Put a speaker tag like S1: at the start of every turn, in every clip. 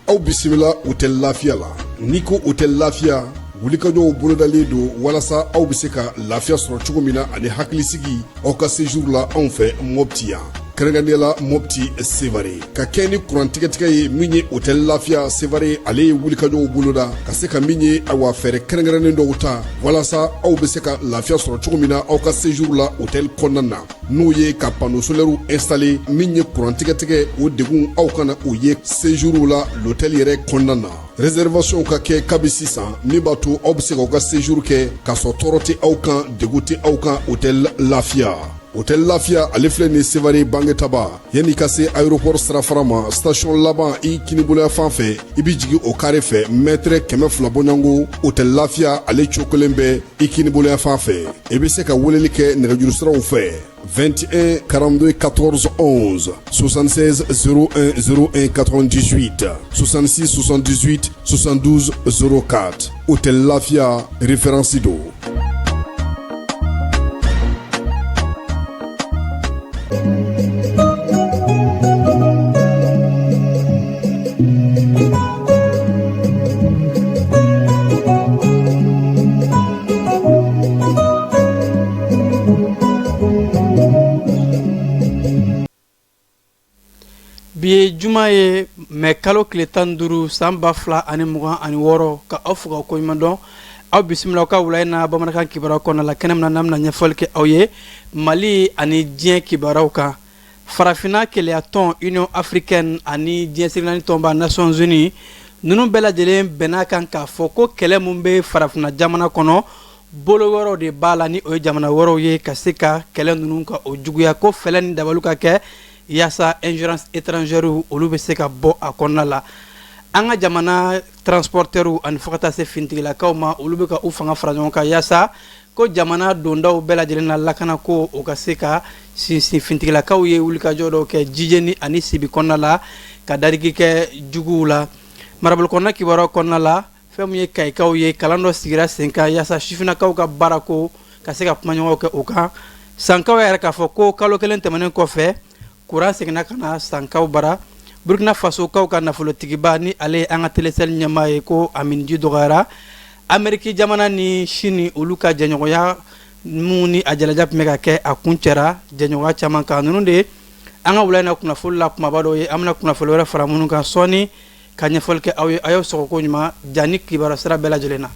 S1: aw bisimila hôtel Lafiya la n'i ko hôtel Lafiya wulikajɔw bolodalen don walasa aw bɛ se ka lafiya sɔrɔ cogo min na ani hakilisigi aw ka séjour la anw fɛ Mopti yan kɛrɛnkɛrɛnnenya Mopti Sevare ka kɛ ni kurantigɛtigɛ ye min ye hôtel Lafiya Sevare ale ye wulikajɔw boloda ka se ka min ye awa fɛɛrɛ kɛrɛnkɛrɛnnen dɔw ta walasa aw bɛ se ka lafiya sɔrɔ cogo min na aw ka séjour la hôtel kɔnɔna na n'o ye ka panneau solaire installé min ye kurantigɛtigɛ o degun aw kana o ye séjour la l'hôtel yɛrɛ kɔnɔna na réservation ka kɛ kabi sisan min b'a to aw bɛ se k'aw ka séjour kɛ k'a sɔrɔ tɔɔrɔ tɛ aw kan degun tɛ aw kan hôtel Lafiya. Hôtel Lafiya ale filɛ nin Sevare Bangetaba yanni ka se aéroport sirafara ma station laban i kiniboloya fan fɛ i bi jigin o carré fɛ mètre 200 bɔɲɔngo Hôtel Lafiya ale cokolen bɛ i kiniboloya fan fɛ i bɛ se ka weleli kɛ nɛgɛjuru siraw fɛ 21 42 14 11 76 01 01 98 66 78 72 04 Hôtel Lafiya référence do.
S2: Bi juma ye me kalo kile 15 san 2026 ka aw fo ka ko ɲuman dɔn aw bisimila ka wulay na bamanankan kibaruw kɔnɔ la kɛnɛ min na namina ɲɛfɔli kɛ aw ye Mali ani diɲɛ kibaruw kan farafina keleya tɔn Union africaine ani diɲɛ sigilanni tɔnba Nations Unies nunu bɛɛ lajɛlen bɛnna kan k'a fɔ ko kɛlɛ mun bɛ farafina jamana kɔnɔ bolo wɛrɛw de b'a la ni o ye jamana wɛrɛw ye ka se ka kɛlɛ nunu ka o juguya ko fɛlɛ ni dabaliw ka kɛ yasa ingérence étrangère olu bɛ se ka bɔ a kɔnɔna la an ka jamana transporteur ani fo ka taa se fintigilakaw ma olu bɛ ka u fanga fara ɲɔgɔn kan yasa ko jamana dondaw bɛɛ lajɛlen na lakana ko o ka se ka sinsin fintigilakaw ye wulikajɔ dɔw kɛ jijeni ani sibi kɔnɔna la ka darigi kɛ juguw la marabolo kɔnɔna kibaruw kɔnɔna la fɛn min ye kayikaw ye kalan dɔ sigira sen kan yasa sifinakaw ka baara ko ka se ka kuma ɲɔgɔnw kɛ o kan sankaw yɛrɛ k'a fɔ ko kalo kelen tɛmɛnen kɔfɛ kuran seginna ka na sankaw bara Burkina Faso kaw ka nafolotigiba ni ale an ka telesel ɲɛmaa ye ko Aminji dɔgɔyara Ameriki jamana ni Chine olu ka jɛɲɔgɔnya mun ni a jalaja tun bɛ ka kɛ a kun cɛra jɛɲɔgɔnya caman kan ninnu de an ka wula in na kunnafoli la kumaba dɔw ye an bɛna kunnafoli wɛrɛ fara minnu kan sɔɔni ka ɲɛfɔli kɛ aw ye a y'aw sɔgɔko ɲuman jani kibaruya sira bɛɛ lajɛlen na.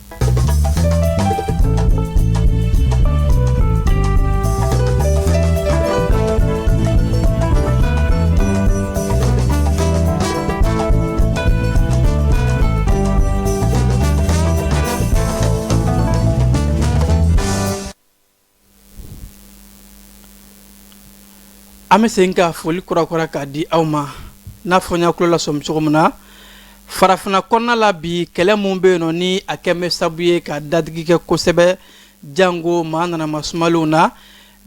S2: Ame senka foli kura ka di aw ma n'a fɔ n y'a kulo lasɔmi cogo min na farafina kɔnɔna la bi kɛlɛ mun bɛ yen nɔ ni a kɛ bɛ sabu ye ka dadigi kɛ kosɛbɛ jango maa nana masumalenw na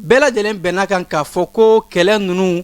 S2: bɛɛ lajɛlen bɛnna kan k'a fɔ ko kɛlɛ ninnu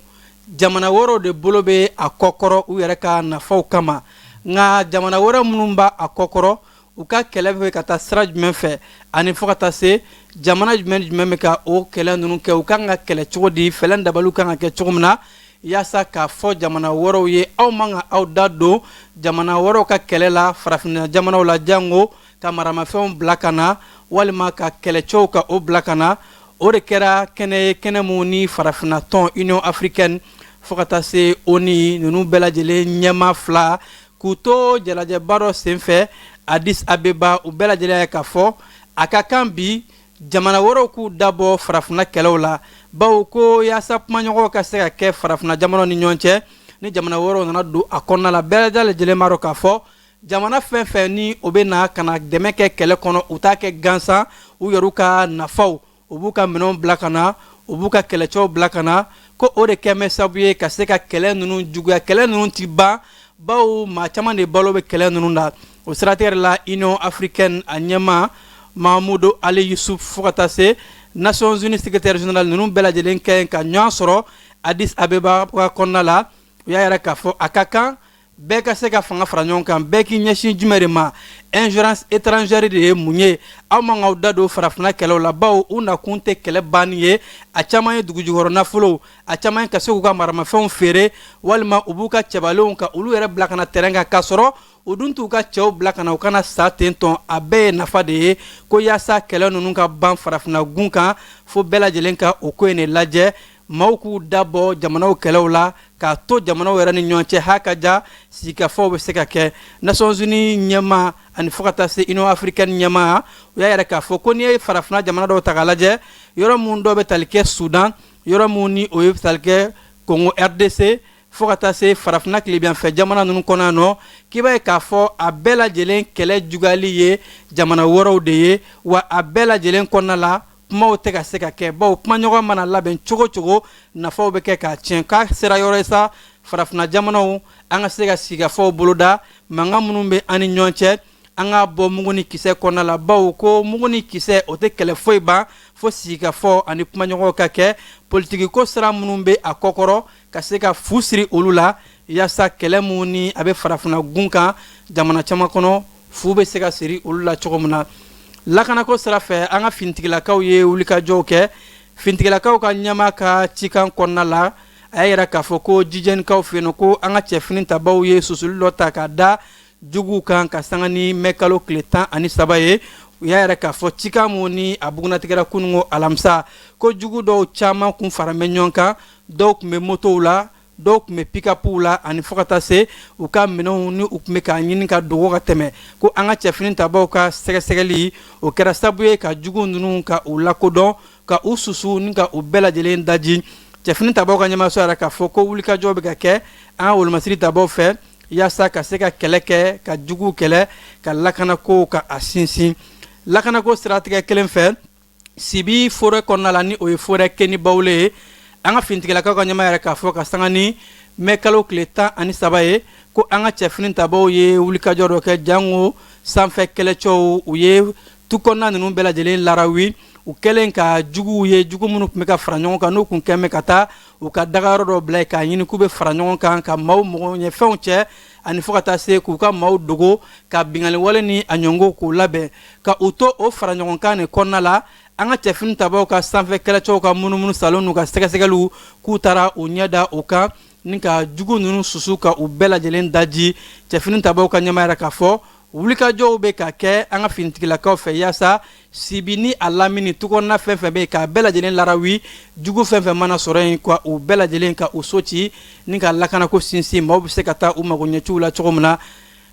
S2: jamana wɛrɛw de bolo bɛ a kɔkɔrɔ u yɛrɛ ka nafaw kama nka jamana wɛrɛ minnu b'a a kɔkɔrɔ u ka kɛlɛ bɛ ka taa sira jumɛn fɛ ani fo ka taa se jamana jumɛn bɛ ka o kɛlɛ ninnu kɛ u kan ka kɛlɛ cogo di fɛlɛn dabaliw kan ka kɛ cogo min na yasa k'a fɔ jamana wɛrɛw ye aw man ka aw da don jamana wɛrɛw ka kɛlɛ la farafina jamanaw la jango ka maramafɛnw bila ka na walima ka kɛlɛcɛw ka o bila ka na o de kɛra kɛnɛ ye kɛnɛ mun ni farafina tɔn Union africaine fo ka taa se ONU ninnu bɛɛ lajɛlen ɲɛmaa fila k'u to jalajɛba dɔ senfɛ Addis Abeba u bɛɛ lajɛlen ye k'a fɔ a ka kan bi jamana wɛrɛw k'u dabɔ farafina kɛlɛw la bawo ko yasa kumaɲɔgɔnw ka se ka kɛ farafina jamanaw ni ɲɔgɔn cɛ ni jamana wɛrɛw nana don a kɔnɔna la bɛɛ lajɛlen b'a dɔn k'a fɔ jamana fɛn fɛn ni o bɛ na ka na dɛmɛ kɛ kɛlɛ kɔnɔ u t'a kɛ gansan u yɛrɛw ka nafaw u b'u ka minɛnw bila ka na u b'u ka kɛlɛcɛw bila ka na ko o de kɛ bɛ sababu ye ka se ka kɛlɛ ninnu juguya kɛlɛ ninnu ti ban bawo maa caman de balo bɛ kɛlɛ ninnu na o siratigɛ la Union africaine a ɲɛmaa Mahamudu Ali Yusuf fo ka taa se Nations Unies secrétaire général ninnu bɛɛ lajɛlen kɛ ka ɲɔgɔn sɔrɔ Addis Abeba ka kɔnɔna la u y'a yɛrɛ k'a fɔ a ka kan bɛɛ ka se ka fanga fara ɲɔgɔn kan bɛɛ k'i ɲɛsin jumɛn de ma ingérence étrangère de ye mun ye aw man k'aw da don farafina kɛlɛw la bawo u nakun tɛ kɛlɛ banni ye a caman ye dugujukɔrɔ nafolow a caman ye ka se k'u ka maramafɛnw feere walima u b'u ka cɛbalenw ka olu yɛrɛ bila ka na terrain kan k'a sɔrɔ u dun t'u ka cɛw bila ka na u kana sa ten tɔn a bɛɛ ye nafa de ye ko yaasa kɛlɛ ninnu ka ban farafina gun kan fo bɛɛ lajɛlen ka o ko in de lajɛ maaw k'u dabɔ jamanaw kɛlɛw la k'a to jamanaw yɛrɛ ni ɲɔgɔn cɛ ha ka ja sigikafɔw bɛ se ka kɛ Nations Unies ɲɛma ani fo ka taa se Union africaine ɲɛma u y'a yɛrɛ k'a fɔ ko n'i ye farafina jamana dɔw ta k'a lajɛ yɔrɔ mun dɔw bɛ tali kɛ Sudan yɔrɔ mun ni o ye tali kɛ Congo RDC fo ka taa se farafina tilebiyanfɛ jamana ninnu kɔnɔ yan nɔ k'i b'a ye k'a fɔ a bɛɛ lajɛlen kɛlɛ juguyali ye jamana wɛrɛw de ye wa a bɛɛ lajɛlen kɔnɔna la kumaw tɛ ka se ka kɛ bawo kumaɲɔgɔn mana labɛn cogo cogo nafaw bɛ kɛ k'a tiɲɛ k'a sera yɔrɔ ye sa farafina jamanaw an ka se ka sigikafɔw boloda mankan minnu bɛ an ni ɲɔgɔn cɛ an ka bɔ mugu ni kisɛ kɔnɔna la bawo ko mugu ni kisɛ o tɛ kɛlɛ foyi ban fo sigikafɔ ani kumaɲɔgɔnw ka kɛ politiki ko sira minnu bɛ a kɔkɔrɔ ka se ka fu siri olu la yaasa kɛlɛ minnu ni a bɛ farafina gun kan jamana caman kɔnɔ fu bɛ se ka siri olu la cogo min na lakanako sira fɛ an ka finitigilakaw ye wulikajɔw kɛ finitigilakaw ka ɲɛma ka cikan kɔnɔna la a y'a yira k'a fɔ ko jijɛnikaw fɛ yen ko an ka cɛfini tabaw ye susuli dɔ ta ka da juguw kan ka sanga ni mɛkalo tile 13 ye u y'a yɛrɛ k'a fɔ cikan mun ni a bugunatigɛra kunungo alamisa ko jugu dɔw caman kun fara bɛ ɲɔgɔn kan dɔw tun bɛ motow la dɔw tun bɛ pick-upw la ani fo ka taa se u ka minɛnw ni u tun bɛ k'a ɲini ka dogo ka tɛmɛ ko an ka cɛfini tabaw ka sɛgɛsɛgɛli o kɛra sababu ye ka jugu ninnu ka u lakodɔn ka u susu ni ka u bɛɛ lajɛlen daji cɛfini tabaw ka ɲɛmaso yɛrɛ k'a fɔ ko wulikajɔ bɛ ka kɛ an ka wolomasiri tabaw fɛ yaasa ka se ka kɛlɛ kɛ ka juguw kɛlɛ ka lakanako ka a sinsin lakanako siratigɛ kelen fɛ sibi forêt kɔnɔna la ni o ye forêt kɛnibawle ye an ka finitigilakaw ka ɲɛma yɛrɛ k'a fɔ ka sanga ni mɛkalo tile 13 ye ko an ka cɛfini tabaw ye wulikajɔ dɔ kɛ jango sanfɛ kɛlɛcɛw u ye tu kɔnɔna ninnu bɛɛ lajɛlen larawi u kɛlen ka juguw ye jugu minnu tun bɛ ka fara ɲɔgɔn kan n'u kun kɛn bɛ ka taa u ka dagayɔrɔ dɔ bila yen k'a ɲini k'u bɛ fara ɲɔgɔn kan ka maaw mɔgɔɲɛfɛnw cɛ ani fo ka taa se k'u ka maaw dogo ka bingali wale ni a ɲɔngo k'u labɛn ka u to o fara ɲɔgɔn kan nin kɔnɔna la an ka cɛfini tabaw ka sanfɛ kɛlɛcɛw ka munumunu salon n'u ka sɛgɛsɛgɛliw k'u taara u ɲɛ da o kan ni ka jugu ninnu susu ka u bɛɛ lajɛlen daji cɛfini tabaw ka ɲɛma yɛrɛ k'a fɔ wulikajɔw bɛ ka kɛ an ka finitigilakaw fɛ yaasa sibi ni a lamini tukɔnɔna fɛn fɛn bɛ yen k'a bɛɛ lajɛlen larawi jugu fɛn fɛn mana sɔrɔ yen ka u bɛɛ lajɛlen ka u so ci ni ka lakanako sinsin maaw bɛ se ka taa u magoɲɛciw la cogo min na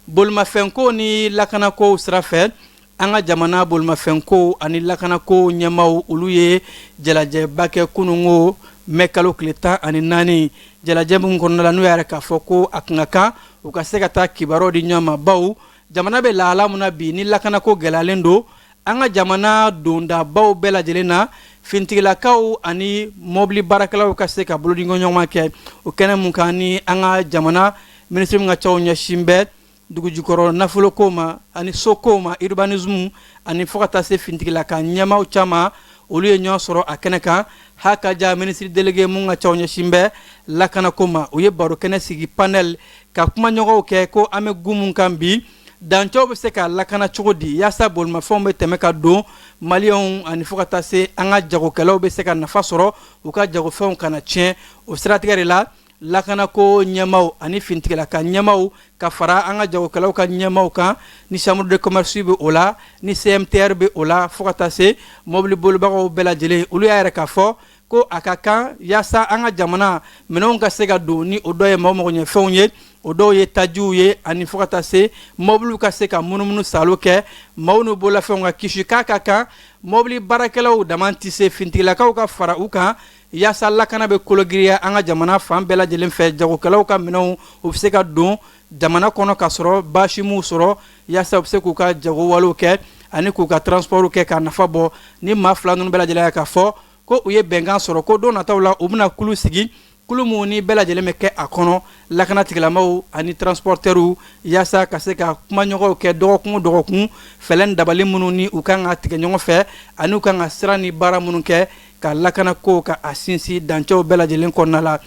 S2: bolimafɛnko ni lakanako sira fɛ an ka jamana bolimafɛnko ani lakanako ɲɛmaw olu ye jalajɛba kɛ kunungo mɛkalo tile 14 jalajɛ min kɔnɔna la n'u y'a yɛrɛ k'a fɔ ko a kun ka kan u ka se ka taa kibaruyaw di ɲɔgɔn ma bawo jamana bɛ lahala mun na bi ni lakanako gɛlɛyalen don an ka jamana dondabaw bɛɛ lajɛlen na finitigilakaw ani mɔbili baarakɛlaw ka se ka bolodiɲɔgɔnma kɛ o kɛnɛ mun kan ni an ka jamana minisiri min ka caw ɲɛsin bɛ dugujukɔrɔ nafoloko ma ani sokow ma urbanisme ani fo ka taa se finitigilaka ɲɛmaw caman olu ye ɲɔgɔn sɔrɔ a kɛnɛ kan ha ka ja minisiri délégué mun ka caw ɲɛsin bɛ lakanako ma u ye baro kɛnɛ sigi panel ka kumaɲɔgɔnw kɛ ko an bɛ gun mun kan bi dancɛw bɛ se ka lakana cogo di yaasa bolimafɛnw bɛ tɛmɛ ka don maliyɛnw ani fo ka taa se an ka jagokɛlaw bɛ se ka nafa sɔrɔ u ka jagofɛnw kana tiɲɛ o siratigɛ de la lakanako ɲɛmaw ani finitigilaka ɲɛmaw ka fara an ka jagokɛlaw ka ɲɛmaw kan ni chambre de commerce bɛ o la ni CMTR bɛ o la fo ka taa se mobili bolibagaw bɛɛ lajɛlen olu y'a yɛrɛ k'a fɔ ko a ka kan yaasa an ka jamana minɛnw ka se ka don ni o dɔ ye maaw magoɲɛfɛnw ye o dɔw ye tajiw ye ani fo ka taa se mɔbiliw ka se ka munumunu salo kɛ maaw n'u bolafɛnw ka kisi k'a ka kan mɔbili baarakɛlaw dama tɛ se finitigilakaw ka fara u kan yaasa lakana bɛ kologiriya an ka jamana fan bɛɛ lajɛlen fɛ jagokɛlaw ka minɛnw u bɛ se ka don jamana kɔnɔ ka sɔrɔ baasi m'u sɔrɔ yaasa u bɛ se k'u ka jagowalew kɛ ani k'u ka transportw kɛ ka nafa bɔ ni maa fila ninnu bɛɛ lajɛlen y'a k'a fɔ ko u ye bɛnkan sɔrɔ ko don nataw la u bɛna kulu sigi kulu mun ni bɛɛ lajɛlen bɛ kɛ a kɔnɔ lakana tigilamaw ani transportɛrw yaasa ka se ka kumaɲɔgɔnw kɛ dɔgɔkun o dɔgɔkun fɛlɛn dabali minnu ni u kan ka tigɛ ɲɔgɔn fɛ ani u kan ka sira ni baara minnu kɛ ka lakanako ka a sinsin dancɛw bɛɛ lajɛlen kɔnɔna la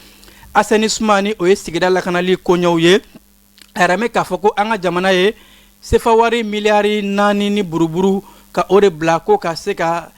S2: assainissement ni o ye sigida lakanali koɲɛw ye arame k'a fɔ ko an ka jamana ye sefa wari miliyari 4 ni buruburu ka o de bila ko ka se ka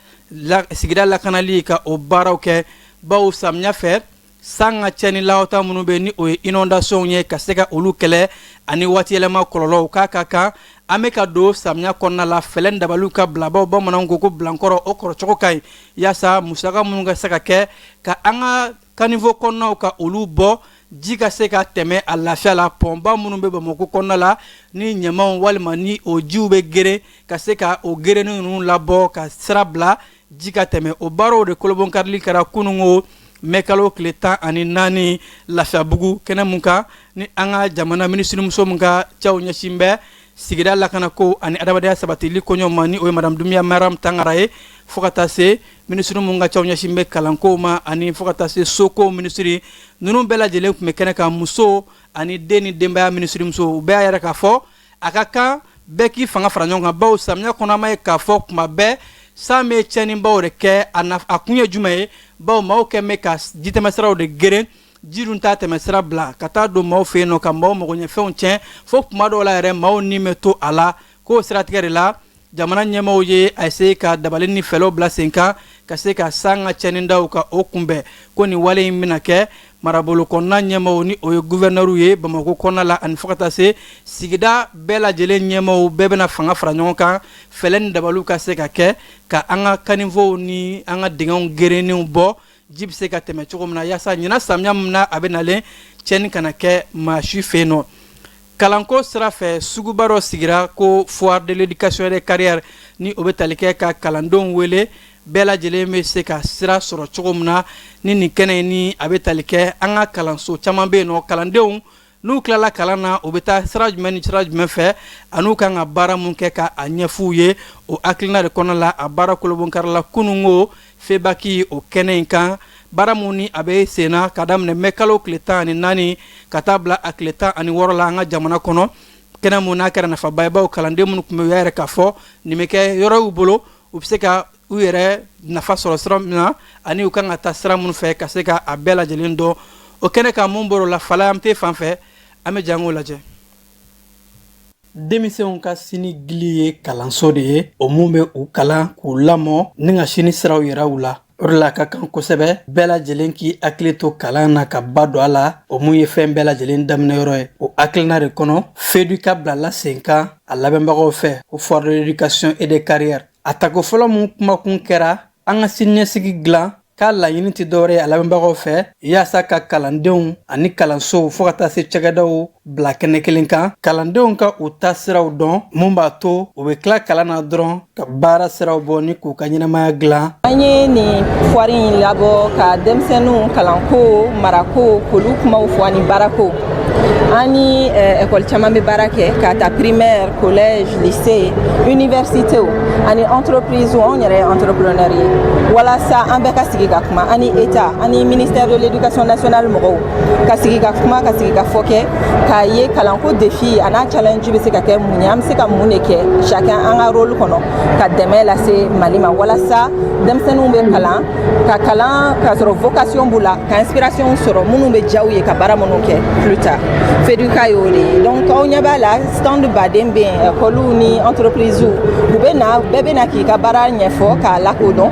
S2: sigida lakanali ka o baaraw kɛ bawo samiya fɛ san ka cɛ ni lahata minnu bɛ ni o ye inondation ye ka se ka olu kɛlɛ ani waati yɛlɛma kɔlɔlɔw k'a ka kan an bɛ ka don samiya kɔnɔna la fɛlɛn dabaliw ka bilabaw bamananw ko ko bilankɔrɔ o kɔrɔcogo ka ɲi yaasa musaka minnu ka se ka kɛ ka an ka kanivo kɔnɔnaw ka olu bɔ ji ka se ka tɛmɛ a lafiya la pɔnba minnu bɛ Bamako kɔnɔna la ni ɲamaw walima ni o jiw bɛ geren ka se ka o gerenin ninnu labɔ ka sira bila ji ka tɛmɛ o baaraw de kolobon karili kɛra kunungo mɛkalo tile 14 lafiyabugu kɛnɛ mun kan ni an ka jamana minisirimuso mun ka cɛw ɲɛsin bɛ sigida lakanako ani adamadenya sabatili koɲɔgɔn ma ni o ye madame Dumiya Maram Tangara ye fo ka taa se minisiri mun ka cɛw ɲɛsin bɛ kalanko ma ani fo ka taa se soko minisiri ninnu bɛɛ lajɛlen tun bɛ kɛnɛ kan muso ani den ni denbaya minisirimuso u bɛɛ y'a yɛrɛ k'a fɔ a ka kan bɛɛ k'i fanga fara ɲɔgɔn kan bawo samiya kɔnɔ an ma ye k'a fɔ tuma bɛɛ san bɛ tiɲɛnibaw de kɛ a kun ye jumɛn ye bawo maaw kɛn bɛ ka jitɛmɛsiraw de geren ji dun t'a tɛmɛsira bila ka taa don maaw fɛ yen nɔ ka maaw magoɲɛfɛnw tiɲɛ fo tuma dɔw la yɛrɛ maaw ni bɛ to a la k'o siratigɛ de la jamana ɲɛmaaw ye a essayer ka dabali ni fɛlɛw bila sen kan ka se ka san ka tiɲɛnidaw ka o kunbɛn ko nin wale in bɛna kɛ marabolo kɔnɔna ɲɛmaaw ni o ye gouverneur ye Bamako kɔnɔna la ani fo ka taa se sigida bɛɛ lajɛlen ɲɛmaaw bɛɛ bɛna fanga fara ɲɔgɔn kan fɛlɛ ni dabaliw ka se ka kɛ ka an ka kanivow ni an ka dingɛw gerennenw bɔ ji bɛ se ka tɛmɛ cogo min na yaasa ɲina samiya min na a bɛ nalen tiɲɛni kana kɛ maa si fɛ yen nɔ kalanko sira fɛ suguba dɔ sigira ko foire de l'éducation et des carrières ni o bɛ tali kɛ ka kalandenw wele bɛɛ lajɛlen bɛ se ka sira sɔrɔ cogo min na ni nin kɛnɛ ni a bɛ tali kɛ an ka kalanso caman bɛ yen nɔ kalandenw n'u tilala kalan na u bɛ taa sira jumɛn ni sira jumɛn fɛ an'u kan ka baara mun kɛ ka a ɲɛf'u ye o hakilina de kɔnɔ la a baara kolobon karila kunungo febaki o kɛnɛ in kan baara mun ni a bɛ senna ka daminɛ mɛkalo tile 14 ka taa bila a tile 16 la an ka jamana kɔnɔ kɛnɛ mun n'a kɛra nafaba ye bawo kalanden minnu tun bɛ u y'a yɛrɛ k'a fɔ nin bɛ kɛ yɔrɔ y'u bolo u bɛ se ka u yɛrɛ nafa sɔrɔ sira min na ani u kan ka taa sira minnu fɛ ka se ka a bɛɛ lajɛlen dɔn o kɛnɛ kan mun bɔr'o la fala an tɛ fan fɛ an bɛ jango lajɛ denmisɛnw ka sini gili ye kalanso de ye o mun bɛ u kalan k'u lamɔ ni ka sini siraw yira u la o de la ka kan kosɛbɛ bɛɛ lajɛlen k'i hakili to kalan na ka ba don a la o mun ye fɛn bɛɛ lajɛlen daminɛyɔrɔ ye o hakilina de kɔnɔ fedu ka bilala sen kan a labɛnbagaw fɛ ko foire de l'éducation et des carrières a tako fɔlɔ mun kumakun kɛra an ka siniɲɛsigi dilan k'a laɲini tɛ dɔwɛrɛ ye a labɛnbagaw fɛ yaasa ka kalandenw ani kalansow fo ka taa se cɛkɛdaw bila kɛnɛ kelen kan kalandenw ka u ta siraw dɔn mun b'a to u bɛ tila kalan na dɔrɔn ka baara siraw bɔ ni k'u ka ɲɛnamaya dilan
S3: an ye nin foire in labɔ ka denmisɛnninw kalanko marako k'olu kumaw fɔ ani baarako an ni école caman bɛ baara kɛ ka ta primaire collège lycée université ani entreprise anw yɛrɛ ye entrepreneur ye walasa an bɛɛ ka sigi ka kuma ani état ani ministère de l'éducation nationale mɔgɔw ka sigi ka kuma ka sigi ka fɔ kɛ k'a ye kalanko défi a n'a challenge bɛ se ka kɛ mun ye an bɛ se ka mun de kɛ chacun an ka rôle kɔnɔ ka dɛmɛ lase Mali ma walasa denmisɛnninw bɛ kalan ka sɔrɔ vocation b'u la ka inspiration sɔrɔ minnu bɛ diya u ye ka baara minnu kɛ plus tard FEDUCA y'o de ye donc aw ɲɛ b'a la stand baden bɛ yen écoles ni entreprises u bɛ na bɛɛ bɛ na k'i ka baara ɲɛfɔ k'a lakodɔn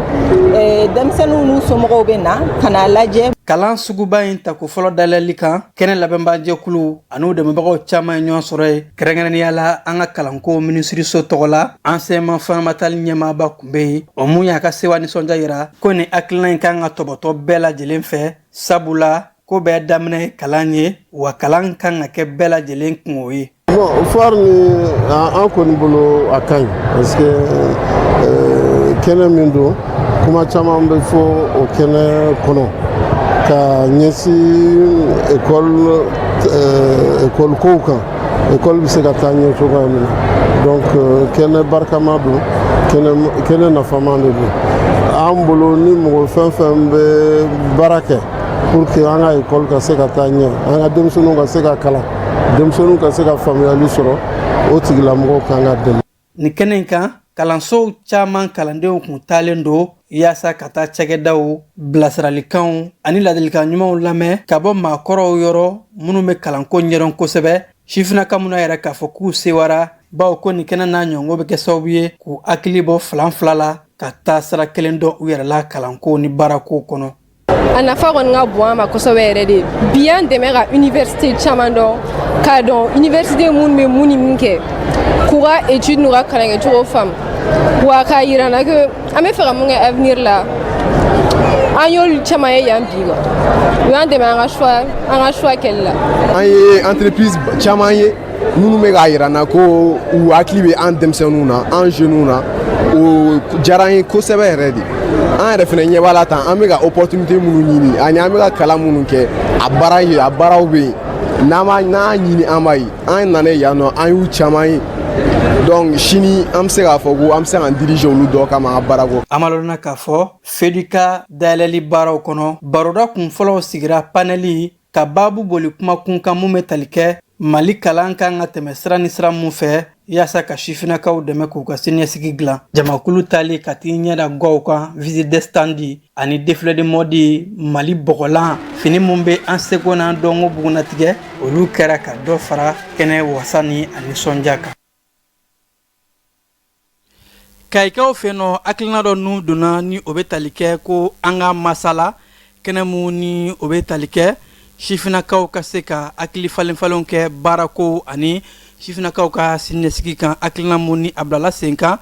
S3: denmisɛnninw n'u somɔgɔw bɛ na ka n'a lajɛ
S2: kalan suguba in tako fɔlɔ dayɛlɛli kan kɛnɛ labɛnbajɛkulu an'u dɛmɛbagaw caman ye ɲɔgɔn sɔrɔ ye kɛrɛnkɛrɛnnenya la an ka kalanko minisiriso tɔgɔ la enseignement fondamental ɲɛmaaba kun bɛ yen o mun y'a ka sewa nisɔndiya yira ko nin hakilina in kan ka tɔbɔtɔ bɛɛ lajɛlen fɛ sabula ko bɛɛ daminɛ kalan ye wa kalan kan ka kɛ bɛɛ lajɛlen kungo ye.
S4: Bon, foire ni an kɔni bolo a ka ɲi parce que kɛnɛ min don kuma caman bɛ fɔ o kɛnɛ kɔnɔ ka ɲɛsin école kow kan école bɛ se ka taa ɲɛ cogoya min na donc kɛnɛ barikama don kɛnɛ nafama de don an bolo ni mɔgɔ fɛn fɛn bɛ baara kɛ pour que an ka école ka se ka taa ɲɛ an ka denmisɛnninw ka se ka kalan denmisɛnninw ka se ka faamuyali sɔrɔ o tigilamɔgɔw kan ka dɛmɛ.
S2: Nin kɛnɛ in kan kalansow caman kalandenw kun taalen don yaasa ka taa cɛkɛdaw bilasiralikanw ani ladilikan ɲumanw lamɛn ka bɔ maakɔrɔw yɔrɔ minnu bɛ kalanko ɲɛdɔn kosɛbɛ sifinaka minnu yɛrɛ k'a fɔ k'u sewara bawo ko nin kɛnɛ n'a ɲɔgɔngo bɛ kɛ sababu ye k'u hakili bɔ fila la ka taa sira kelen dɔn u yɛrɛ la kalanko ni baarako kɔnɔ.
S5: A nafa kɔni ka bon an ma kosɛbɛ yɛrɛ de bi an dɛmɛ ka université caman dɔn k'a dɔn université minnu bɛ mun ni min kɛ k'u ka étude n'u ka kalan kɛcogo faamu wa k'a yira n na que an bɛ fɛ ka mun kɛ avenir la an y'olu caman ye yan bi quoi u y'an dɛmɛ an ka choix kɛli la.
S6: An ye entreprise caman ye minnu bɛ k'a yira n na ko u hakili bɛ an denmisɛnninw na an jeunes na o diyara an ye kosɛbɛ yɛrɛ de. An yɛrɛ fana ɲɛ b'a la tan an bɛ ka opportunité minnu ɲini ani an bɛ ka kalan minnu kɛ a baaraw bɛ yen n'an ɲini an b'a ye an nana yan nɔ an y'u caman ye donc sini an bɛ se k'a fɔ ko an bɛ se k'an diriger olu dɔ kama an ka baarako.
S2: An b'a lɔn k'a fɔ FEDUCA dayɛlɛli baaraw kɔnɔ baroda kun fɔlɔw sigira paneli ka baabu boli kumakun kan mun bɛ tali kɛ Mali kalan kan ka tɛmɛ sira ni sira mun fɛ yaasa ka sifinakaw dɛmɛ k'u ka siniɲɛsigi dilan. Jamakulu tali ka t'i ɲɛda gaw kan visite de standi ani défilé de mode Mali bɔgɔlan fini mun bɛ an seko n'an dɔnko bugunatigɛ olu kɛra ka dɔ fara kɛnɛ wasa ni a nisɔndiya kan. Kayikaw fɛ nɔ hakilina dɔ n'u donna ni o bɛ tali kɛ ko an ka masala kɛnɛ mun ni o bɛ tali kɛ sifinakaw ka se ka hakili falenfalenw kɛ baarako ani sifinakaw ka siniɲɛsigi kan hakilina mun ni a bilala sen kan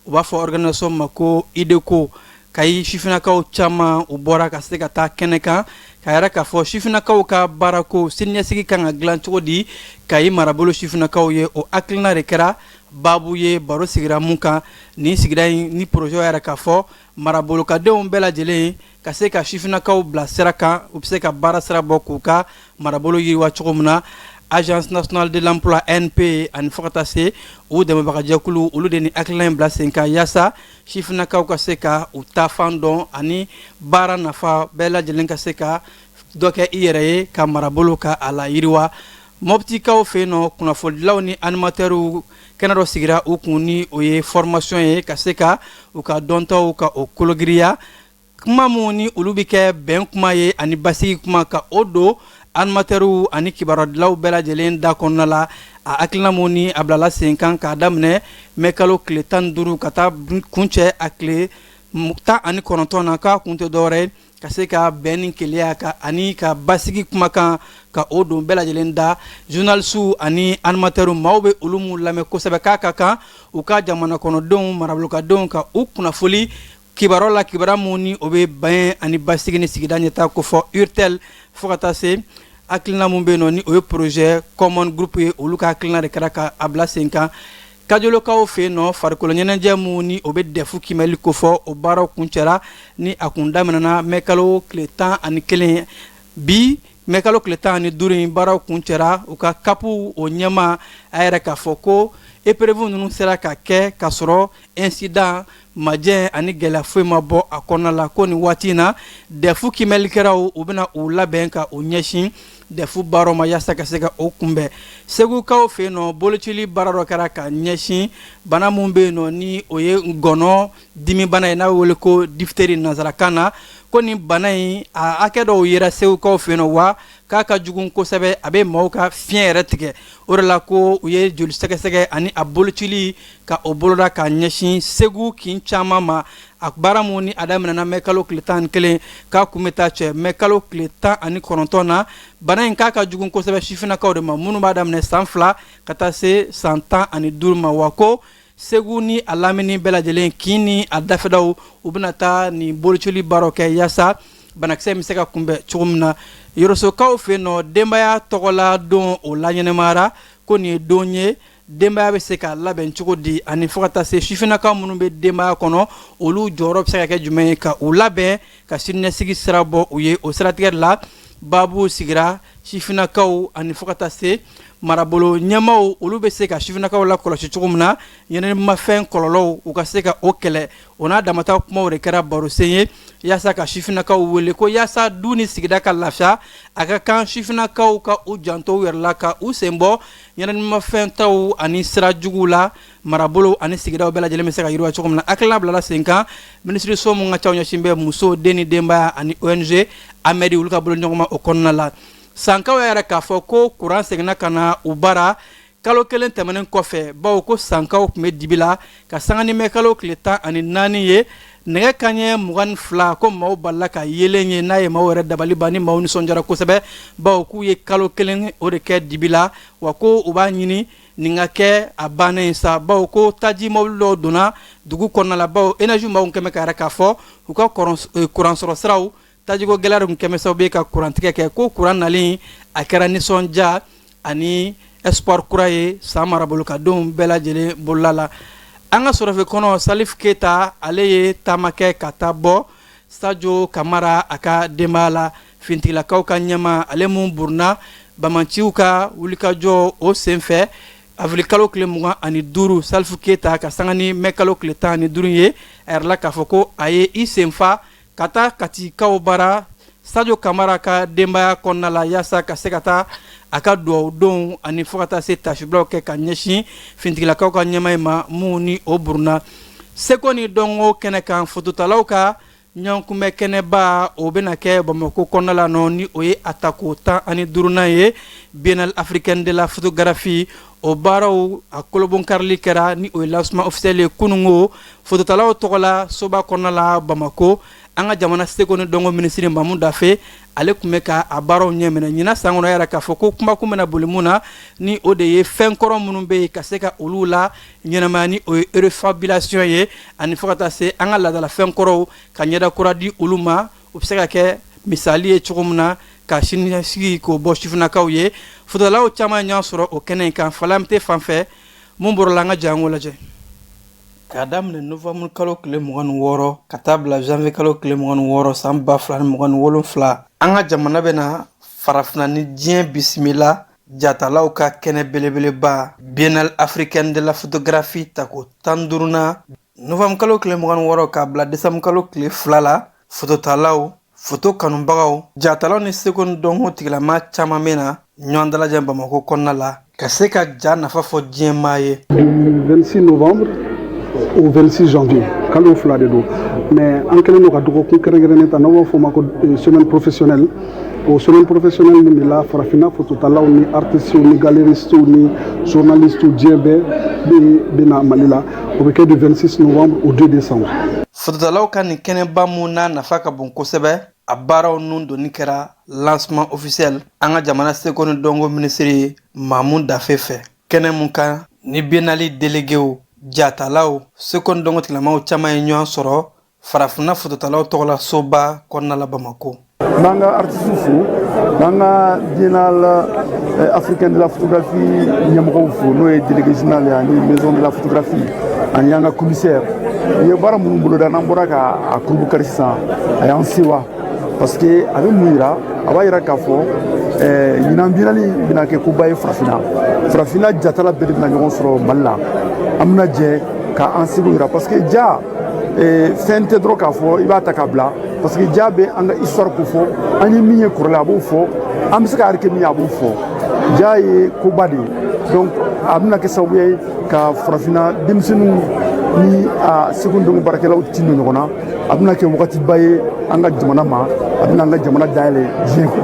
S2: u b'a fɔ organisation ma ko IDECO kayi sifinakaw caman u bɔra ka se ka taa kɛnɛ kan ka yɛrɛ k'a fɔ sifinakaw ka baarako siniɲɛsigi kan ka dilan cogo di kayi marabolo sifinakaw ye o hakilina de kɛra baabu ye baro sigira mun kan ni sigida in ni projet yɛrɛ k'a fɔ marabolokadenw bɛɛ lajɛlen ka se ka sifinakaw bila sira kan u bɛ se ka baara sira bɔ k'u ka marabolo yiriwa cogo min na agence nationale de l'emploi NP ani fo ka taa se u dɛmɛbagajɛkulu olu de ni hakilina in bila sen kan yaasa sifinakaw ka se ka u taafan dɔn ani baara nafa bɛɛ lajɛlen ka se ka dɔ kɛ i yɛrɛ ye ka marabolo ka a la yiriwa. Mɔptikaw fɛ yen nɔ kunnafonidilaw ni animatɛrw kɛnɛ dɔ sigira u kun ni o ye formation ye ka se ka u ka dɔntaw ka o kologiriya kuma mun ni olu bɛ kɛ bɛn kuma ye ani basigi kuma ka o don animatɛrw ani kibarudilaw bɛɛ lajɛlen da kɔnɔna la a hakilina mun ni a bilala sen kan k'a daminɛ mɛkalo tile 15 ka taa kuncɛ a tile 19 na k'a kun tɛ dɔwɛrɛ ka se ka bɛn ni keleya ka ani ka basigi kumakan ka o don bɛɛ lajɛlen da journalistes ani animateurs maaw bɛ olu mun lamɛn kosɛbɛ k'a ka kan u ka jamana kɔnɔdenw marabolokadenw ka u kunnafoli kibaruya la kibaruya mun ni o bɛ bɛn ani basigi ni sigida ɲɛtaa ko fɔ URTEL fo ka taa se hakilina mun bɛ yen nɔ ni o ye projet common group ye olu ka hakilina de kɛra ka a bila sen kan. Kajolokaw fɛ yen nɔ farikolo ɲɛnajɛ mun ni o bɛ dɛfu kimɛli ko fɔ o baaraw kuncɛra ni a kun daminɛna mɛkalo tile 11 bi mɛkalo tile 15 baaraw kuncɛra u ka kapu o ɲɛma a yɛrɛ k'a fɔ ko épreuve ninnu sera ka kɛ ka sɔrɔ incident majɛ ani gɛlɛya foyi ma bɔ a kɔnɔna la ko nin waati in na dɛfu kimɛlikɛlaw u bɛna u labɛn ka u ɲɛsin dɛfu baaraw ma yaasa ka se ka o kunbɛn. Segukaw fɛ yen nɔ bolocili baara dɔ kɛra ka ɲɛsin bana mun bɛ yen nɔ ni o ye ngɔnɔ dimi bana ye n'a bɛ wele ko diphtérie nanzarakan na ko nin bana in a hakɛ dɔw yera segukaw fɛ yen nɔ wa k'a ka jugu kosɛbɛ a bɛ maaw ka fiɲɛ yɛrɛ tigɛ o de la ko u ye joli sɛgɛsɛgɛ ani a bolocili ka o boloda ka ɲɛsin segu kin caman ma a baara mun ni a daminɛna mɛkalo tile 11 k'a kun bɛ taa cɛ mɛkalo tile 19 na bana in k'a ka jugu kosɛbɛ sifinakaw de ma minnu b'a daminɛ san 2 ka taa se san 15 ma wa ko segu ni a lamini bɛɛ lajɛlen kin ni a dafɛdaw u bɛna taa nin bolocili baaraw kɛ yaasa banakisɛ bɛ se ka kunbɛn cogo min na. Yɔrɔsokaw fɛ yen nɔ denbaya tɔgɔla don o laɲɛnɛmayara ko nin ye don ye denbaya bɛ se ka labɛn cogo di ani fo ka taa se sifinakaw minnu bɛ denbaya kɔnɔ olu jɔyɔrɔ bɛ se ka kɛ jumɛn ye ka u labɛn ka siniɲɛsigi sira bɔ u ye o siratigɛ de la baabu sigira sifinakaw ani fo ka taa se marabolo ɲɛmaw olu bɛ se ka sifinakaw la kɔlɔsi cogo min na ɲɛnɛmafɛn kɔlɔlɔw u ka se ka o kɛlɛ o n'a damata kumaw de kɛra barosen ye yaasa ka sifinakaw wele ko yaasa du ni sigida ka lafiya a ka kan sifinakaw ka u janto u yɛrɛ la ka u sen bɔ ɲɛnɛmafɛn taw ani sira juguw la marabolo ani sigidaw bɛɛ lajɛlen bɛ se ka yiriwa cogo min na hakilina bilala sen kan minisiriso mun ka caw ɲɛsin bɛ muso den ni denbaya ani ONG AMED olu ka bolo ɲɔgɔn ma o kɔnɔna la. sankaw yɛrɛ k'a fɔ ko kuran seginna ka na u bara kalo kelen tɛmɛnen kɔfɛ bawo ko sankaw tun bɛ dibi la ka sanga ni mɛ kalo tile 14 ye nɛgɛ kaɲɛ 22 ko maaw balila ka yelen ye n'a ye maaw yɛrɛ dabali ban ni maaw nisɔndiyara kosɛbɛ bawo k'u ye kalo kelen o de kɛ dibi la wa ko u b'a ɲini nin ka kɛ a bannen sa bawo ko taji mobili dɔw donna dugu kɔnɔna la bawo énergie maaw kɛmɛ ka yɛrɛ k'a fɔ u ka kuransɔrɔ siraw tajiko gɛlɛya de kɛmɛ sababu ye ka kurantigɛ kɛ ko kuran nalen a kɛra nisɔndiya ani espoir kura ye san marabolo ka denw bɛɛ lajɛlen bolola la an ka sɔrɔfɛ kɔnɔ Salif Keita ale ye taama kɛ ka taa bɔ Sadio Kamara a ka denbaya la fintigilakaw ka ɲɛma ale mun buruna bamanciw ka wulikajɔ o senfɛ avril kalo tile 25 Salif Keita ka sanga ni mɛ kalo tile 15 ye a yɛrɛ la k'a fɔ ko a ye i senfa ka taa katikaw bara Sadio Kamara ka denbaya kɔnɔna la yaasa ka se ka taa a ka duwawu donw ani fo ka taa se tasibilaw kɛ ka ɲɛsin fintigilakaw ka ɲɛma ma mun ni o buruna seko ni dɔnko kɛnɛ kan fototalaw ka ɲɔgɔnkunbɛ kɛnɛba o bɛna kɛ Bamako kɔnɔna la nɔ ni o ye atako 15nan ye Biennale africaine de la photographie o baaraw a kolobon karili kɛra ni o ye lancement officiel ye kunungo fototalaw tɔgɔ la soba kɔnɔna la Bamako an ka jamana seko ni dɔnko minisiri Mamu Dafe ale tun bɛ ka a baaraw ɲɛminɛ ɲina san kɔnɔ yɛrɛ k'a fɔ ko kuma kun bɛna boli mun na ni o de ye fɛn kɔrɔ minnu bɛ yen ka se ka olu la ɲɛnamaya ni o ye refabulation ye ani fo ka taa se an ka laadala fɛn kɔrɔw ka ɲɛda kura di olu ma o bɛ se ka kɛ misali ye cogo min na ka sinisigi k'o bɔ sifinnakaw ye fotolaw caman ɲan sɔrɔ o kɛnɛ in kan falamte fan fɛ mun bɔrɔla an ka jango lajɛ k'a daminɛ novembre kalo tile 26 ka taa bila janvier kalo tile 26 san 2027 an ka jamana bɛna farafina ni diɲɛ bisimila jatalaw ka kɛnɛ belebeleba Biennale africaine de la photographie tako 15nan novembre kalo tile 26 k'a bila décembre kalo tile 2 la fototalaw foto kanubagaw jatalaw ni seko ni dɔnko tigilama caman bɛna ɲɔgɔn dalajɛ Bamako kɔnɔna la ka se ka ja nafa fɔ diɲɛmaa ye
S7: du 26 novembre au 26 janvier kalo fila de don mais an kɛlen don ka dɔgɔkun kɛrɛnkɛrɛnnen ta n'an b'a fɔ o ma ko semaine professionnelle o semaine professionnelle min de la farafinna fototalaw ni artistes ni galeristes ni journalistes diɲɛ bɛɛ bɛna Mali la o bɛ kɛ du 26 novembre au 2 décembre
S2: fototalaw ka nin kɛnɛba mun n'a nafa ka bon kosɛbɛ a baaraw nun donni kɛra lancement officiel an ka jamana seko ni dɔnko minisiri Mamu Dafe fɛ kɛnɛ mun kan ni biennale déléguéw jatalaw seko ni dɔnko tigilamaw caman ye ɲɔgɔn sɔrɔ farafinna fototalaw tɔgɔ la soba kɔnɔna la Bamako
S7: n'an ka artistes fo n'an ka Biennale africaine de la photographie ɲɛmɔgɔw fo n'o ye délégué général ye ani maison de la photographie ani an ka commissaire u ye baara minnu boloda n'an bɔra ka kurubu kari sisan a y'an sewa parce que a bɛ mun yira a b'a yira k'a fɔ ɲinan biennale bɛna kɛ koba ye farafinna jatala bɛɛ de bɛna ɲɔgɔn sɔrɔ Mali la an bɛna jɛ ka an seko yira parce que ja fɛn tɛ dɔrɔn k'a fɔ i b'a ta k'a bila parce que ja bɛ an ka histoire ko fɔ an ye min ye kɔrɔlen a b'o fɔ an bɛ se ka arike min ye a b'o fɔ ja ye koba de ye donc a bɛna kɛ sababu ye ka farafinna denmisɛnninw ni a seko ni dɔnko baarakɛlaw ti don ɲɔgɔn na a bɛna kɛ wagatiba ye an ka jamana ma a bɛna an ka jamana dayɛlɛ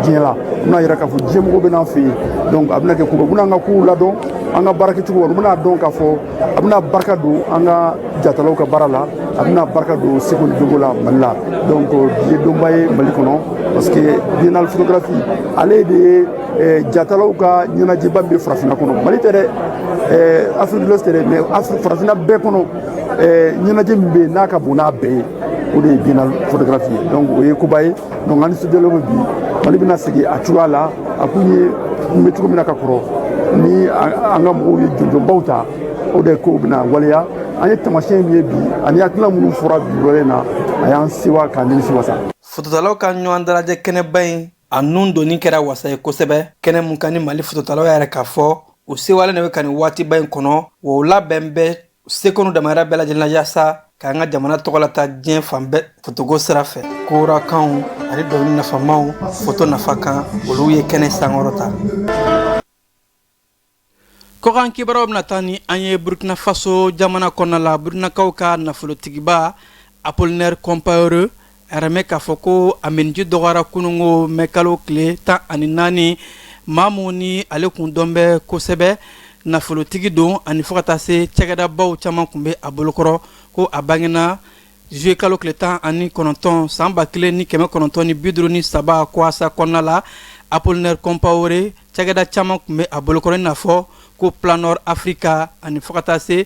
S7: diɲɛ la a bɛna yira k'a fɔ diɲɛmɔgɔw bɛ n'an fɛ yen donc a bɛna kɛ koba u bɛna an ka kow ladɔn an ka baara kɛcogo u bɛna dɔn k'a fɔ a bɛna barika don an ka jatalaw ka baara la a bɛna barika don seko ni dɔnko la Mali la donc bi ye donba ye Mali kɔnɔ parce que biennale photographie ale de ye jatalaw ka ɲɛnajɛba min bɛ farafinna kɔnɔ Mali tɛ dɛ Afrique de l'Ouest tɛ dɛ mais farafinna bɛɛ kɔnɔ ɲɛnajɛ min bɛ yen n'a ka bon n'a bɛɛ ye o de ye biennale photographie ye donc o ye koba ye donc an ni sojɔlaw bɛ bi Mali bɛna segin a cogoya la a kun bɛ cogo min na ka kɔrɔ ni an ka mɔgɔw ye jɔnjɔnbaw ta o de ko bɛna waleya an ye tamasiyɛn min ye bi ani hakilina minnu fɔra bi yɔrɔ na a y'an sewa k'an nimisi wasa
S2: fototalaw ka ɲɔgɔn dalajɛ kɛnɛba in a nun donni kɛra wasa ye kosɛbɛ kɛnɛ mun kan ni Mali fototalaw yɛrɛ k'a fɔ u sewalen de bɛ ka nin waatiba in kɔnɔ wa u labɛn bɛ seko ni damayira bɛɛ lajɛlen la yaasa k'an ka jamana tɔgɔ lata diɲɛ fan bɛɛ fotoko sira fɛ korakanw ani dɔnkili nafamaw foto nafa kan olu ye kɛnɛ sankɔrɔ ta kɔkan kibaruw bɛna taa ni an ye Burkina Faso jamana kɔnɔna la Burkinakaw ka nafolotigiba Apollinaire Compaoré arame k'a fɔ ko a miniji dɔgɔyara kunungo mɛ kalo tile 14 maa mun ni ale kun dɔn bɛ kosɛbɛ nafolotigi don ani fo ka taa se cɛkɛdabaw caman kun bɛ a bolokɔrɔ ko a bangena juillet kalo tile 19 san 1953 Kouassa kɔnɔna la Apollinaire Compaoré cɛkɛda caman kun bɛ a bolokɔrɔ i n'a fɔ ko Plan Nord Africa ani fo ka taa se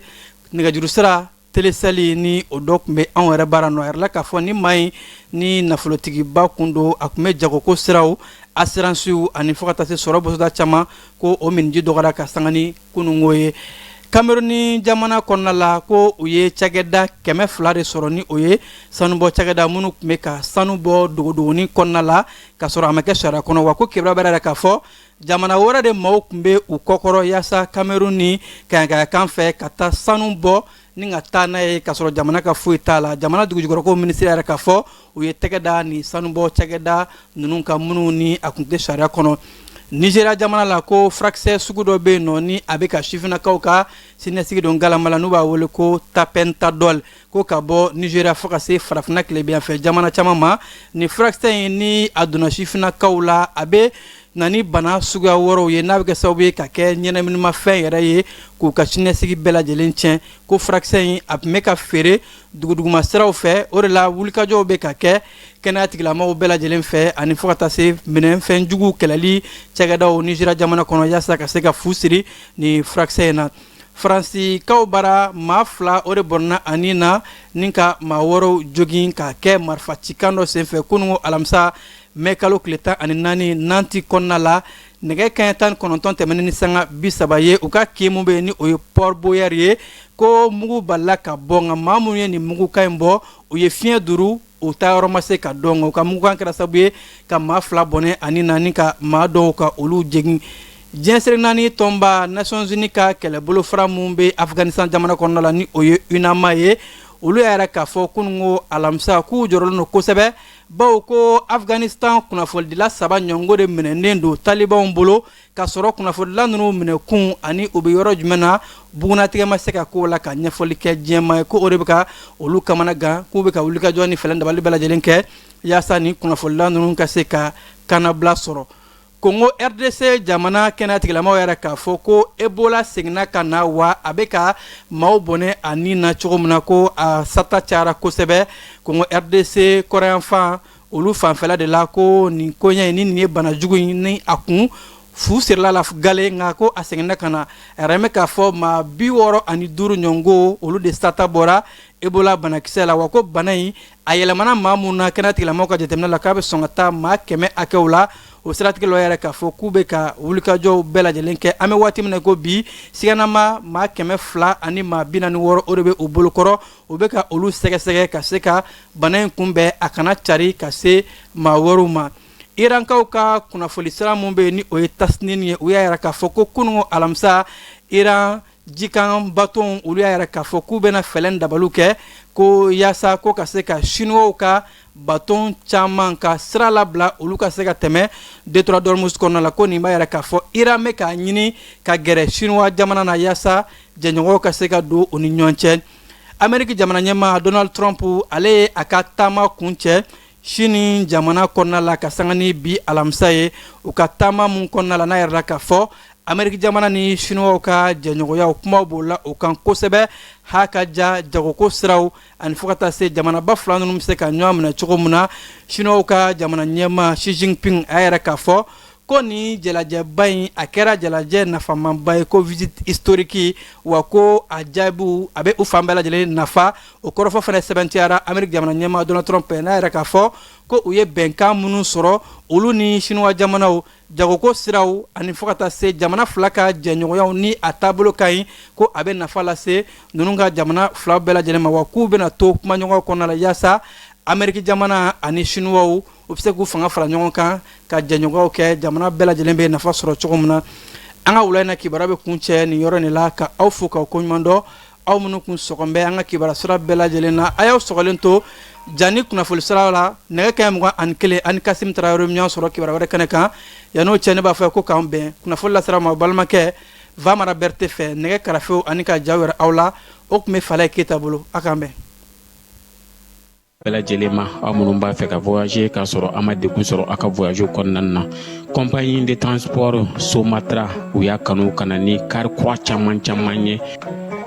S2: nɛgɛjuru sira teleseli ni o dɔ kun bɛ anw yɛrɛ baara nɔ yɛrɛ la k'a fɔ ni maa in ni nafolotigiba kun don a kun bɛ jagoko siraw assurances ani fo ka taa se sɔrɔ bosoda caman ko o miniji dɔgɔyara ka sanga ni kunungo ye Cameroun jamana kɔnɔna la ko u ye cɛkɛda 200 de sɔrɔ ni o ye sanubɔ cɛkɛda minnu kun bɛ ka sanu bɔ dogodogoni kɔnɔna la ka sɔrɔ a ma kɛ sariya kɔnɔ wa ko kibaruya bɛrɛ yɛrɛ k'a fɔ jamana wɛrɛ de maaw kun bɛ u kɔkɔrɔ yaasa Cameroun ni kayankayakan fɛ ka taa sanu bɔ ni ka taa n'a ye ka sɔrɔ jamana ka foyi t'a la jamana dugujukɔrɔko minisiri yɛrɛ k'a fɔ u ye tɛgɛ da ni sanubɔ cɛkɛda ninnu ka minnu ni a kun tɛ sariya kɔnɔ Nigeria jamana la ko furakisɛ sugu dɔ bɛ yen nɔ ni a bɛ ka sifinnakaw ka siniɲɛsigi don galama la n'u b'a wele ko tapentadol ko ka bɔ Nigeria fo ka se farafinna tilebinyanfɛ jamana caman ma ni furakisɛ in ni a donna sifinnakaw la a bɛ na ni bana suguya wɔɔrɔw ye n'a bɛ kɛ sababu ye ka kɛ ɲɛnaminimafɛn yɛrɛ ye k'u ka siniɲɛsigi bɛɛ lajɛlen tiɲɛ ko furakisɛ in a tun bɛ ka feere duguduguma siraw fɛ o de la wulikajɔw bɛ ka kɛ kɛnɛya tigilamɔgɔw bɛɛ lajɛlen fɛ ani fo ka taa se minɛnfɛn jugu kɛlɛli cɛkɛdaw Nigeria jamana kɔnɔ yaasa ka se ka fu siri ni furakisɛ in na Faransikaw bara maa 2 o de bɔnna ani na ni ka maa wɔɔrɔw jogin ka kɛ marifacikan dɔ senfɛ kunungo alamisa mɛ kalo tile 14 Nanti kɔnɔna la nɛgɛ kanɲɛ 19 tɛmɛnen ni sanga 30 ye u ka kin mun bɛ yen ni o ye Port Boyard ye ko mugu balila ka bɔ nka maa minnu ye nin mugukan in bɔ u ye fiɲɛ duru u taa yɔrɔ ma se ka dɔn u ka mugukan kɛra sababu ye ka maa 2 bɔnɛ ani na ni ka maa dɔw ka olu jegin diɲɛ sere 4 tɔnba Nations Unies ka kɛlɛbolo fara mun bɛ Afghanistan jamana kɔnɔna la ni o ye UNAMA ye olu yɛrɛ k'a fɔ kunungo alamisa k'u jɔrɔlen don kosɛbɛ bawo ko Afghanistan kunnafonidila 3 ɲɔngo de minɛnen don talibanw bolo ka sɔrɔ kunnafonidila ninnu minɛkun ani u bɛ yɔrɔ jumɛn na bugunatigɛ ma se ka k'o la ka ɲɛfɔli kɛ diɲɛma ye ko o de bɛ ka olu kamana gan k'u bɛ ka wulikajɔ ni fɛlɛn dabali bɛɛ lajɛlen kɛ yaasa ni kunnafonidila ninnu ka se ka kanabila sɔrɔ Congo RDC jamana kɛnɛya tigilamɔgɔw yɛrɛ k'a fɔ ko Ebola seginna ka na wa a bɛ ka maaw bɔnɛ a ni na cogo min na ko a sata cayara kosɛbɛ Congo RDC kɔrɔyanfan olu fanfɛla de la ko nin koɲɛ in ni nin ye bana jugu in ni a kun fu sirila la gale nka ko a seginna ka na a yɛrɛ bɛ k'a fɔ maa 65 ɲɔngo olu de sata bɔra Ebola banakisɛ la wa ko bana in a yɛlɛmana maa mun na kɛnɛya tigilamɔgɔw ka jateminɛ la k'a bɛ sɔn ka taa maa 100 hakɛw la o siratigɛ lɔ yɛrɛ k'a fɔ k'u bɛ ka wulikajɔw bɛɛ lajɛlen kɛ an bɛ waati min na ko bi siganama maa 200 ani maa 46 o de bɛ u bolokɔrɔ u bɛ ka olu sɛgɛsɛgɛ ka se ka bana in kunbɛn a kana cari ka se maa wɛrɛw ma Irankaw ka kunnafoni sira mun bɛ yen ni o ye Tasnim ye u y'a yɛrɛ k'a fɔ ko kunungo alamisa Iran jikan baton olu y'a yɛrɛ k'a fɔ k'u bɛna fɛlɛn dabaliw kɛ ko yaasa ko ka se ka Chinois ka baton caman ka sira labila olu ka se ka tɛmɛ Détroit d'Ormuz kɔnɔna la ko nin b'a yɛrɛ k'a fɔ Iran bɛ k'a ɲini ka gɛrɛ Chinois jamana na yaasa jɛɲɔgɔnw ka se ka don u ni ɲɔgɔn cɛ Amérique jamana ɲɛmaa Donald Trump ale ye a ka taama kun cɛ Chine jamana kɔnɔna la ka sanga ni bi alamisa ye u ka taama mun kɔnɔna la n'a yɛrɛ la k'a fɔ Amérique jamana ni Chinois ka jɛɲɔgɔnya kumaw b'o la o kan kosɛbɛ ha ka ja jagoko siraw ani fo ka taa se jamanaba 2 ninnu bɛ se ka ɲɔgɔn minɛ cogo min na Chinois ka jamana ɲɛmaa Xi Jinping a yɛrɛ k'a fɔ ko ni jalajɛba in a kɛra jalajɛ nafamanba ye ko visite historique wa ko a jaabiw a bɛ u fan bɛɛ lajɛlen nafa o kɔrɔfɔ fana sɛbɛntiyara Amérique jamana ɲɛmaa Donald Trump n'a yɛrɛ k'a fɔ ko u ye bɛnkan minnu sɔrɔ olu ni Chinois jamanaw jagoko siraw ani fo ka taa se jamana 2 ka jɛɲɔgɔnyaw ni a taabolo ka ɲi ko a bɛ nafa lase ninnu ka jamana 2 bɛɛ lajɛlen ma wa k'u bɛna to kumaɲɔgɔnw kɔnɔna la yaasa Amérique jamana ani Chinois u bɛ se k'u fanga fara ɲɔgɔn kan ka jɛɲɔgɔnw kɛ jamana bɛɛ lajɛlen bɛ nafa sɔrɔ cogo min na an ka wula in na kibaruya bɛ kun cɛ nin yɔrɔ in la ka aw fo k'aw koɲuman dɔn aw minnu kun sɔgɔn bɛ an ka kibaruya sira bɛɛ lajɛlen na a y'aw sɔgɔlen to jani kunnafoni sira la nɛgɛ kanɲɛ 21 ani Kasim Tarawele mi ɲɔgɔn sɔrɔ kibaruya wɛrɛ kɛnɛ kan yan'o cɛ ne b'a fɔ ko k'an bɛn kunnafoni lasira ma balimakɛ Vamara Berete fɛ nɛgɛ karafew ani ka jaw yɛrɛ aw la o tun bɛ Falaye Keyita bolo a k'an bɛn
S8: bɛɛ lajɛlen ma aw minnu b'a fɛ ka voyager k'a sɔrɔ a ma degun sɔrɔ a ka voyage kɔnɔna na compagnie de transport Somatra u y'a kanu ka na ni kari kura caman ye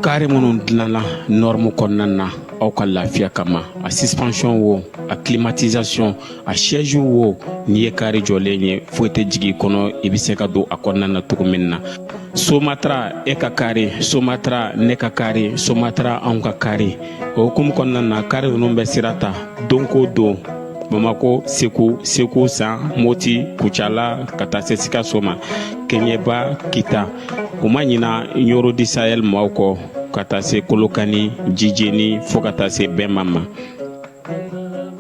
S8: kari minnu dilanna norme kɔnɔna na aw ka lafiya kama a suspension wo a climatisation a siège wo n'i ye kari jɔlen ye foyi tɛ jigin kɔnɔ i bɛ se ka don a kɔnɔna na cogo min na Somatra e ka kari Somatra ne ka kari Somatra anw ka kari o hukumu kɔnɔna na kari ninnu bɛ sira ta don ko don Bamako Segu San Moti Kucala ka taa se Sikaso ma Keɲeba Kita u ma ɲina Yoro di Sahel maaw kɔ ka taa se Kolokani Jijeni fo ka taa se Bɛnma ma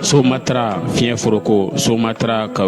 S8: Somatra fiɲɛ foroko Somatra ka